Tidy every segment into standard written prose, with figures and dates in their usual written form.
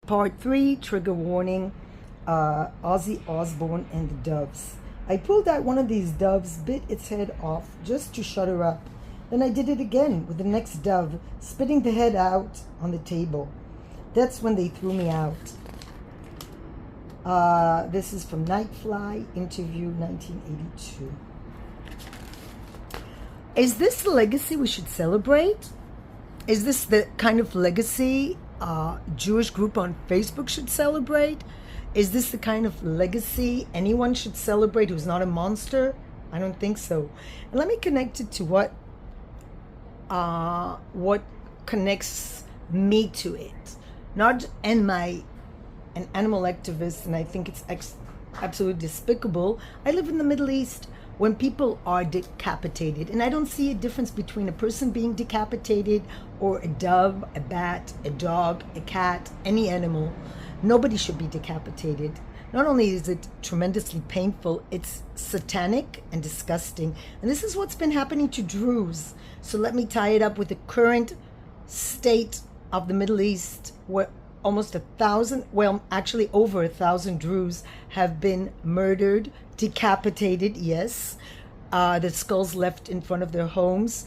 Part 3, trigger warning, Ozzie Osbourne and the doves. I pulled out one of these doves, bit its head off just to shut her up. Then I did it again with the next dove, spitting the head out on the table. That's when they threw me out. This is from Nightfly, interview 1982. Is this the legacy we should celebrate? Is this the kind of legacy Jewish group on Facebook should celebrate? Is this the kind of legacy anyone should celebrate who's not a monster? I don't think so. And let me connect it to what connects me to it. Not an animal activist, and I think it's absolutely despicable. I live in the Middle East when people are decapitated, and I don't see a difference between a person being decapitated or a dove, a bat, a dog, a cat, any animal. Nobody should be decapitated. Not only is it tremendously painful, it's satanic and disgusting. And this is what's been happening to Druze. So let me tie it up with the current state of the Middle East, where almost 1,000, well, actually over 1,000 Druze have been murdered, decapitated, yes. The skulls left in front of their homes,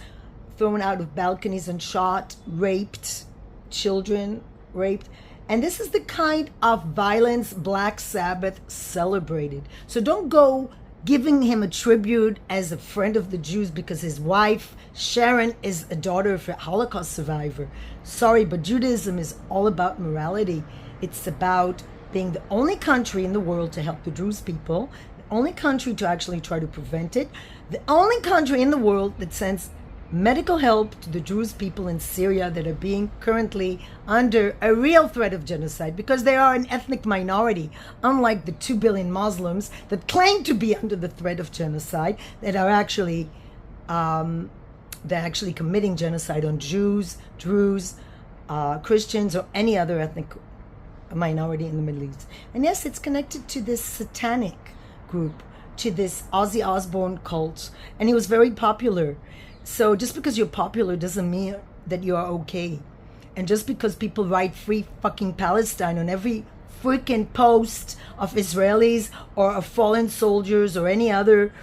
thrown out of balconies and shot, raped, children raped. And this is the kind of violence Black Sabbath celebrated. So don't go giving him a tribute as a friend of the Jews because his wife, Sharon, is a daughter of a Holocaust survivor. Sorry, but Judaism is all about morality. It's about being the only country in the world to help the Druze people, the only country to actually try to prevent it, the only country in the world that sends medical help to the Druze people in Syria that are being currently under a real threat of genocide because they are an ethnic minority, unlike the 2 billion Muslims that claim to be under the threat of genocide, that are actually they're actually committing genocide on Jews, Druze, Christians, or any other ethnic minority in the Middle East. And yes, it's connected to this satanic group, to this Ozzie Osbourne cult, and he was very popular. So just because you're popular doesn't mean that you are okay. And just because people write free fucking Palestine on every freaking post of Israelis or of fallen soldiers or any other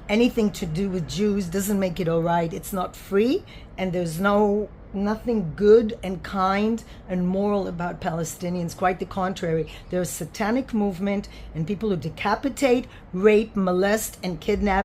anything to do with Jews doesn't make it all right. It's not free, and there's nothing good and kind and moral about Palestinians. Quite the contrary. They're a satanic movement, and people who decapitate, rape, molest, and kidnap